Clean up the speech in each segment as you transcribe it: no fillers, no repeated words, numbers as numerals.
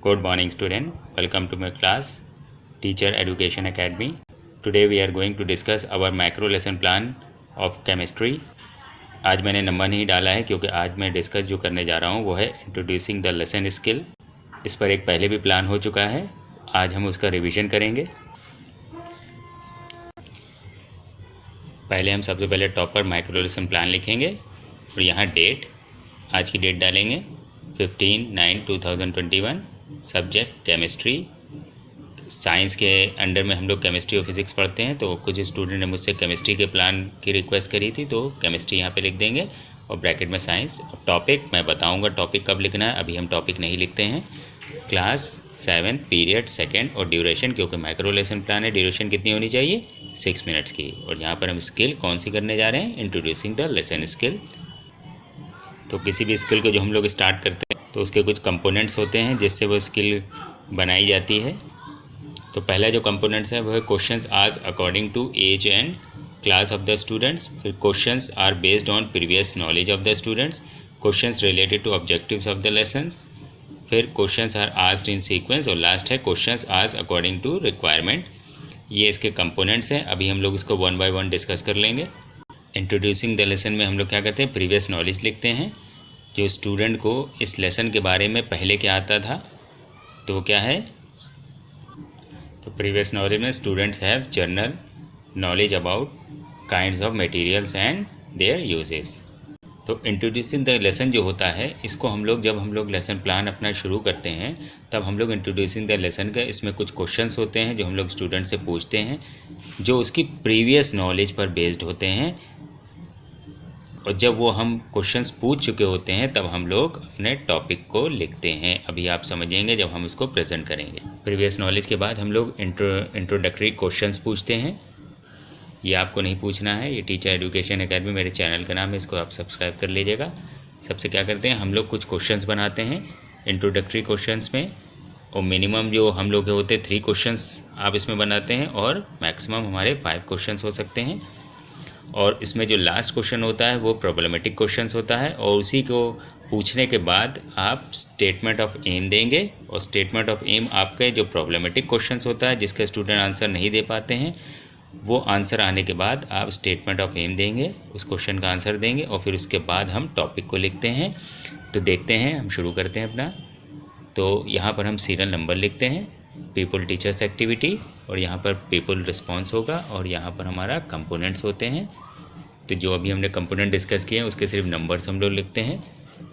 Good morning student, welcome to my class Teacher Education Academy. Today we are going to discuss our macro lesson plan of chemistry. आज मैंने number नहीं डाला है क्योंकि आज मैं डिस्कस जो करने जा रहा हूँ वो है इंट्रोड्यूसिंग द लेसन स्किल। इस पर एक पहले भी प्लान हो चुका है, आज हम उसका रिवीजन करेंगे। पहले हम सबसे पहले टॉप पर माइक्रो लेसन प्लान लिखेंगे और यहाँ डेट, आज की डेट डालेंगे 15/9/2021। Subject chemistry. साइंस के अंडर में हम लोग केमिस्ट्री और फिज़िक्स पढ़ते हैं, तो कुछ स्टूडेंट ने मुझसे केमिस्ट्री के प्लान की रिक्वेस्ट करी थी, तो केमिस्ट्री यहाँ पे लिख देंगे और ब्रैकेट में साइंस। टॉपिक मैं बताऊँगा टॉपिक कब लिखना है, अभी हम टॉपिक नहीं लिखते हैं। क्लास 7, पीरियड 2 और ड्यूरेशन, क्योंकि माइक्रो लेसन प्लान है, ड्यूरेशन कितनी होनी चाहिए 6 मिनट्स की। और यहाँ पर हम स्किल कौन सी करने जा रहे हैं, इंट्रोड्यूसिंग द लेसन स्किल। तो किसी भी स्किल को जो हम लोग स्टार्ट करते हैं तो उसके कुछ कंपोनेंट्स होते हैं जिससे वो स्किल बनाई जाती है। तो पहला जो कंपोनेंट्स है वो है questions asked according to age and class of the students. फिर questions are based on previous knowledge of the students. Questions related to objectives of the lessons. फिर questions are asked in sequence और last है questions asked according to requirement. ये इसके components हैं। अभी हम लोग इसको 1 बाय 1 डिस्कस कर लेंगे। इंट्रोड्यूसिंग द लेसन में हम लोग क्या करते हैं, प्रीवियस नॉलेज लिखते हैं। जो स्टूडेंट को इस लेसन के बारे में पहले क्या आता था तो वो क्या है, तो प्रीवियस नॉलेज में students have general knowledge about kinds of materials and there uses. तो इंट्रोड्यूसिंग द लेसन जो होता है, इसको हम लोग जब हम लोग लेसन प्लान अपना शुरू करते हैं तब हम लोग इंट्रोड्यूसिंग द लेसन का, इसमें कुछ क्वेश्चंस होते हैं जो हम लोग स्टूडेंट से पूछते हैं, जो उसकी प्रीवियस नॉलेज पर बेस्ड होते हैं। और जब वो हम क्वेश्चंस पूछ चुके होते हैं तब हम लोग अपने टॉपिक को लिखते हैं। अभी आप समझेंगे जब हम इसको प्रेजेंट करेंगे। प्रीवियस नॉलेज के बाद हम लोग इंट्रोडक्टरी क्वेश्चंस पूछते हैं। ये आपको नहीं पूछना है, ये टीचर एजुकेशन एकेडमी मेरे चैनल का नाम है, इसको आप सब्सक्राइब कर लीजिएगा। सबसे क्या करते हैं, हम लोग कुछ क्वेश्चंस बनाते हैं इंट्रोडक्टरी क्वेश्चंस में, और मिनिमम जो हम लोग के होते हैं 3 क्वेश्चंस आप इसमें बनाते हैं और मैक्सिमम हमारे 5 क्वेश्चंस हो सकते हैं। और इसमें जो लास्ट क्वेश्चन होता है वो प्रॉब्लमेटिक क्वेश्चंस होता है, और उसी को पूछने के बाद आप स्टेटमेंट ऑफ एम देंगे। और स्टेटमेंट ऑफ एम आपके जो प्रॉब्लमेटिक क्वेश्चंस होता है जिसका स्टूडेंट आंसर नहीं दे पाते हैं, वो आंसर आने के बाद आप स्टेटमेंट ऑफ एम देंगे, उस क्वेश्चन का आंसर देंगे, और फिर उसके बाद हम टॉपिक को लिखते हैं। तो देखते हैं, हम शुरू करते हैं अपना। तो यहाँ पर हम सीरियल नंबर लिखते हैं, पीपल टीचर्स एक्टिविटी, और यहाँ पर पीपल रिस्पॉन्स होगा, और यहाँ पर हमारा कंपोनेंट्स होते हैं। तो जो अभी हमने कंपोनेंट डिस्कस किए हैं उसके सिर्फ नंबर्स हम लोग लिखते हैं।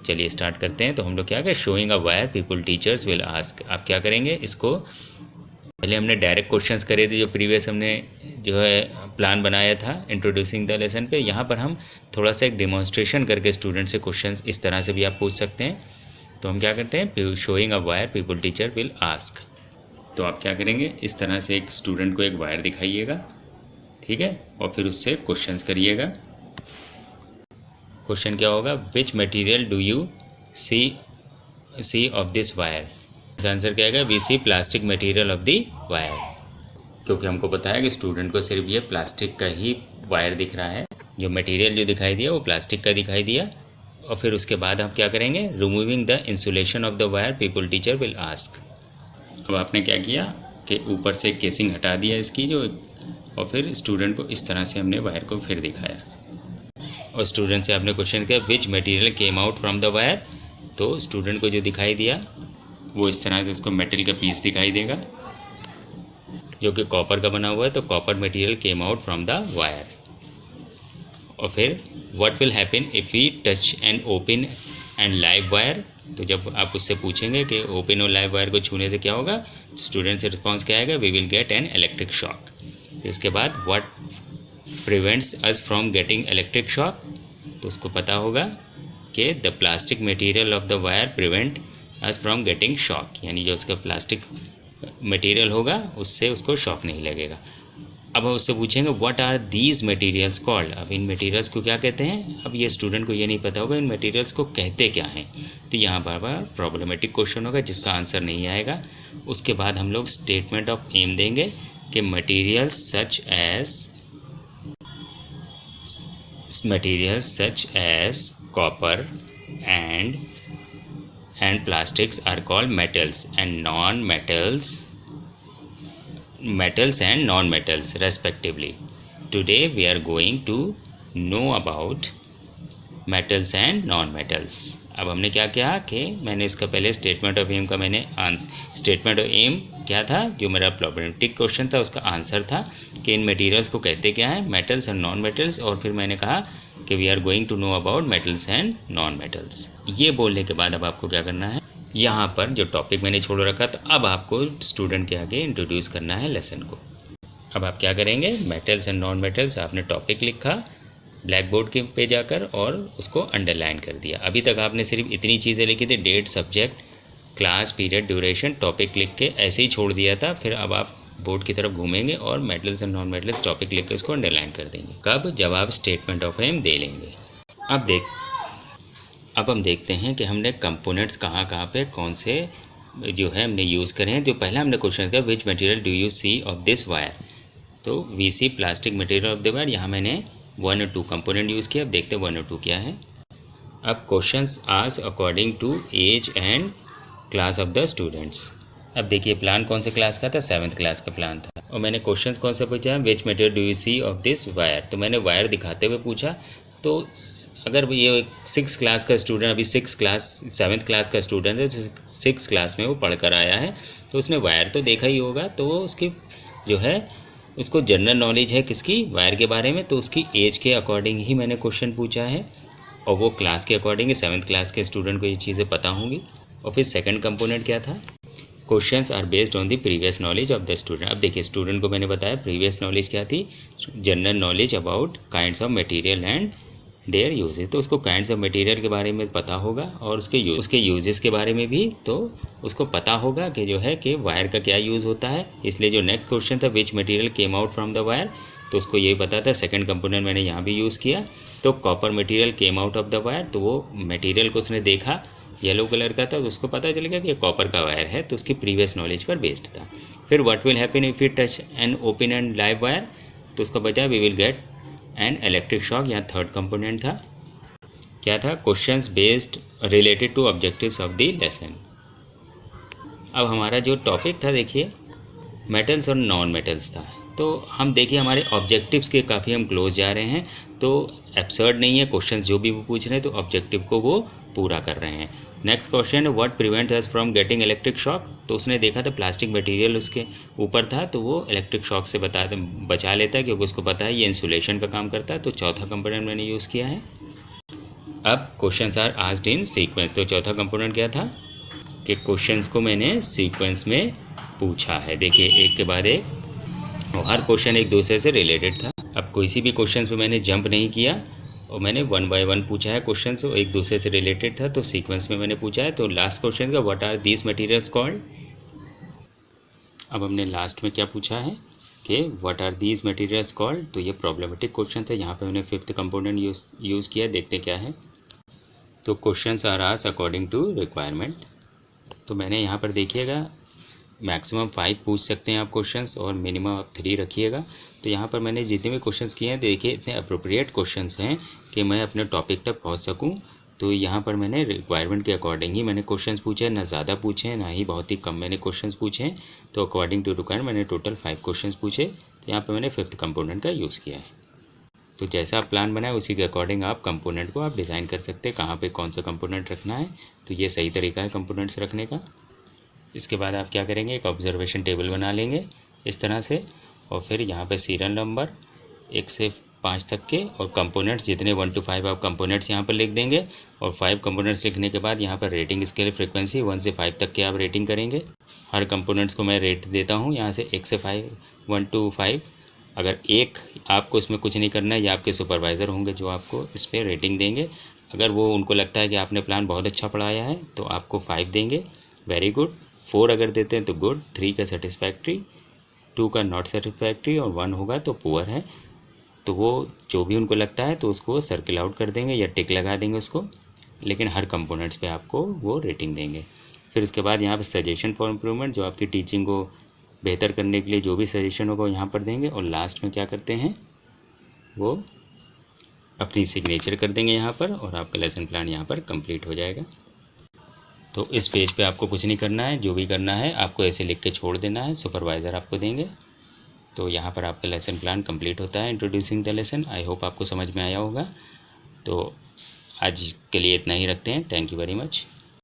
चलिए स्टार्ट करते हैं। तो हम लोग क्या करें, showing a wire people teachers will ask. आप क्या करेंगे, इसको पहले हमने डायरेक्ट क्वेश्चंस करे थे जो प्रीवियस हमने जो है प्लान बनाया था इंट्रोड्यूसिंग द लेसन पे। यहाँ पर हम थोड़ा सा एक डेमोन्स्ट्रेशन करके स्टूडेंट से क्वेश्चंस इस तरह से भी आप पूछ सकते हैं। तो हम क्या करते हैं, showing a wire people teacher will ask. तो आप क्या करेंगे, इस तरह से एक स्टूडेंट को एक वायर दिखाइएगा, ठीक है, और फिर उससे क्वेश्चंस करिएगा। क्वेश्चन क्या होगा, which material do you see of this wire. Answer क्या है, we see plastic material of the wire, क्योंकि हमको पता है कि स्टूडेंट को सिर्फ ये प्लास्टिक का ही वायर दिख रहा है, जो मटेरियल जो दिखाई दिया वो प्लास्टिक का दिखाई दिया। और फिर उसके बाद हम क्या करेंगे, removing the insulation of the wire people teacher will ask. अब आपने क्या किया कि ऊपर से केसिंग हटा दिया इसकी जो, और फिर स्टूडेंट को इस तरह से हमने वायर को फिर दिखाया, और स्टूडेंट से आपने क्वेश्चन किया which material came out from the wire. तो स्टूडेंट को जो दिखाई दिया वो इस तरह से उसको मेटल का पीस दिखाई देगा जो कि कॉपर का बना हुआ है, तो copper material came out from the wire. और फिर what will happen if we touch and open and live wire. तो जब आप उससे पूछेंगे कि ओपन और लाइव वायर को छूने से क्या होगा, स्टूडेंट से रिस्पॉन्स क्या आएगा, we will get an electric shock. इसके बाद what prevents us from getting electric shock. तो उसको पता होगा कि the plastic material of the wire prevent us from getting shock, यानी जो उसका प्लास्टिक मटेरियल होगा उससे उसको शॉक नहीं लगेगा। अब हम उससे पूछेंगे what are these materials called. अब इन मटेरियल्स को क्या कहते हैं, अब ये स्टूडेंट को ये नहीं पता होगा इन मटेरियल्स को कहते क्या हैं। तो यहाँ पर प्रॉब्लमेटिक क्वेश्चन होगा जिसका आंसर नहीं आएगा। उसके बाद हम लोग स्टेटमेंट ऑफ एम देंगे कि materials such as copper and plastics are called metals and non-metals and non-metals respectively. Today we are going to know about metals and non-metals. अब हमने क्या किया कि मैंने इसका पहले स्टेटमेंट ऑफ एम का मैंने स्टेटमेंट ऑफ एम क्या था, जो मेरा प्रॉब्लमेटिक क्वेश्चन था उसका आंसर था कि इन मटेरियल्स को कहते क्या है, मेटल्स एंड नॉन मेटल्स। और फिर मैंने कहा कि we are going to know about metals and non metals. ये बोलने के बाद अब आपको क्या करना है, यहाँ पर जो टॉपिक मैंने छोड़ रखा था अब आपको स्टूडेंट के आगे इंट्रोड्यूस करना है लेसन को। अब आप क्या करेंगे, मेटल्स एंड नॉन मेटल्स आपने टॉपिक लिखा ब्लैक बोर्ड के पे जाकर और उसको अंडरलाइन कर दिया। अभी तक आपने सिर्फ इतनी चीज़ें लिखी थी, date, subject, class, period, duration, topic लिख के ऐसे ही छोड़ दिया था। फिर अब आप बोर्ड की तरफ घूमेंगे और metals and non metals topic लिख के उसको अंडरलाइन कर देंगे। कब, जब आप स्टेटमेंट ऑफ एम दे लेंगे। अब हम देखते हैं कि हमने कंपोनेंट्स कहाँ पे कौन से जो है हमने यूज़ करे हैं। जो पहला हमने क्वेश्चन किया, which material do you see of this wire, तो we see plastic material of the wire. यहाँ मैंने 1 और 2 कंपोनेंट यूज़ किया। अब देखते हैं 1 और 2 क्या है। अब questions asked according to age and class of the students. अब देखिए प्लान कौन से क्लास का था, 7th क्लास का प्लान था। और मैंने क्वेश्चंस कौन सा पूछा है, which material do you see of this wire, तो मैंने वायर दिखाते हुए पूछा। तो अगर ये 6th क्लास का स्टूडेंट, अभी 7th क्लास का स्टूडेंट है, तो 6th क्लास में वो पढ़ कर आया है, तो उसने वायर तो देखा ही होगा। तो वो उसकी जो है उसको जनरल नॉलेज है किसकी, वायर के बारे में। तो उसकी एज के अकॉर्डिंग ही मैंने क्वेश्चन पूछा है और वो क्लास के अकॉर्डिंग 7th क्लास के स्टूडेंट को ये चीज़ें पता होंगी। और फिर सेकंड कंपोनेंट क्या था, questions are based on the previous knowledge of the student. अब देखिए स्टूडेंट को मैंने बताया प्रीवियस नॉलेज क्या थी, general knowledge about kinds of material and there uses. तो उसको काइंड्स ऑफ मटेरियल के बारे में पता होगा और उसके यूजेस के बारे में भी तो उसको पता होगा कि जो है कि वायर का क्या यूज़ होता है। इसलिए जो नेक्स्ट क्वेश्चन था, which material came out from the wire, तो उसको ये पता था। सेकंड कंपोनेंट मैंने यहाँ भी यूज़ किया। तो copper material came out of the wire, तो वो मटेरियल को उसने देखा येलो कलर का था, तो उसको पता चलेगा कि ये कॉपर का वायर है, तो उसकी प्रीवियस नॉलेज पर बेस्ड था। फिर what will happen if you touch an open and live wire, तो उसका बचा we will get an electric shock. यहाँ थर्ड कंपोनेंट था, क्या था, questions based related to objectives of the lesson. अब हमारा जो टॉपिक था देखिए मेटल्स और नॉन मेटल्स था। तो हम देखिए हमारे ऑब्जेक्टिव्स के काफ़ी हम क्लोज जा रहे हैं, तो एब्सर्ड नहीं है क्वेश्चंस जो भी वो पूछ रहे हैं, तो ऑब्जेक्टिव को वो पूरा कर रहे हैं। Next question, what prevent us from getting electric shock, तो उसने देखा था प्लास्टिक मटेरियल उसके ऊपर था, तो वो इलेक्ट्रिक शॉक से बचा लेता है क्योंकि उसको पता है ये इंसुलेशन का काम करता है। तो चौथा कंपोनेंट मैंने यूज़ किया है। अब questions are asked in sequence, तो चौथा कंपोनेंट क्या था कि क्वेश्चंस को मैंने सीक्वेंस में पूछा है। देखिए एक के बाद एक, और हर क्वेश्चन एक दूसरे से रिलेटेड था। अब किसी भी क्वेश्चन पे मैंने जंप नहीं किया और मैंने 1 बाय 1 पूछा है क्वेश्चन, से एक दूसरे से रिलेटेड था, तो सीक्वेंस में मैंने पूछा है। तो लास्ट क्वेश्चन का, what are these materials called. अब हमने लास्ट में क्या पूछा है कि what are these materials called, तो ये प्रॉब्लमेटिक क्वेश्चन था। यहाँ पे मैंने 5th कंपोनेंट यूज़ किया। देखते क्या है, तो questions are asked according to requirement. तो मैंने यहाँ पर देखिएगा मैक्सिमम 5 पूछ सकते हैं आप क्वेश्चंस और मिनिमम आप 3 रखिएगा। तो यहाँ पर मैंने जितने भी क्वेश्चंस किए हैं देखिए इतने अप्रोप्रिएट क्वेश्चंस हैं कि मैं अपने टॉपिक तक पहुँच सकूँ। तो यहाँ पर मैंने रिक्वायरमेंट के अकॉर्डिंग ही मैंने क्वेश्चंस पूछे, ना ज़्यादा पूछे ना ही बहुत ही कम मैंने क्वेश्चंस पूछे। तो अकॉर्डिंग टू रिक्वायरमेंट मैंने टोटल 5 क्वेश्चंस पूछे। तो यहाँ पर मैंने 5th कंपोनेंट का यूज़ किया है। तो जैसा आप प्लान बनाए उसी के अकॉर्डिंग आप कंपोनेंट को आप डिज़ाइन कर सकते हैं, कहाँ पे कौन सा कंपोनेंट रखना है। तो ये सही तरीका है कंपोनेंट्स रखने का। इसके बाद आप क्या करेंगे, एक ऑब्जर्वेशन टेबल बना लेंगे इस तरह से, और फिर यहाँ पे सीरियल नंबर 1 से 5 तक के, और कंपोनेंट्स जितने 1 to 5 आप कंपोनेंट्स यहाँ पर लिख देंगे। और 5 कंपोनेंट्स लिखने के बाद यहाँ पर रेटिंग स्केल फ्रीक्वेंसी 1 से 5 तक के आप रेटिंग करेंगे। हर कंपोनेंट्स को मैं रेट देता हूँ यहाँ से 1 से 1 to 5। अगर एक आपको इसमें कुछ नहीं करना है, या आपके सुपरवाइज़र होंगे जो आपको इस पर रेटिंग देंगे। अगर वो उनको लगता है कि आपने प्लान बहुत अच्छा पढ़ाया है तो आपको 5 देंगे, वेरी गुड। 4 अगर देते हैं तो गुड, 3 का सेटिस्फैक्ट्री, 2 का नॉट सेटिस्फैक्ट्री, और 1 होगा तो पुअर है। तो वो जो भी उनको लगता है तो उसको सर्किल आउट कर देंगे या टिक लगा देंगे उसको, लेकिन हर कंपोनेंट्स पे आपको वो रेटिंग देंगे। फिर उसके बाद यहाँ पे सजेशन फॉर इम्प्रूवमेंट, जो आपकी टीचिंग को बेहतर करने के लिए जो भी सजेशन होगा यहाँ पर देंगे। और लास्ट में क्या करते हैं, वो अपनी सिग्नेचर कर देंगे यहाँ पर, और आपका लेसन प्लान यहाँ पर कंप्लीट हो जाएगा। तो इस पेज पे आपको कुछ नहीं करना है, जो भी करना है आपको ऐसे लिख के छोड़ देना है, सुपरवाइज़र आपको देंगे। तो यहाँ पर आपका लेसन प्लान कंप्लीट होता है, introducing the lesson. I hope आपको समझ में आया होगा। तो आज के लिए इतना ही रखते हैं। Thank you very much.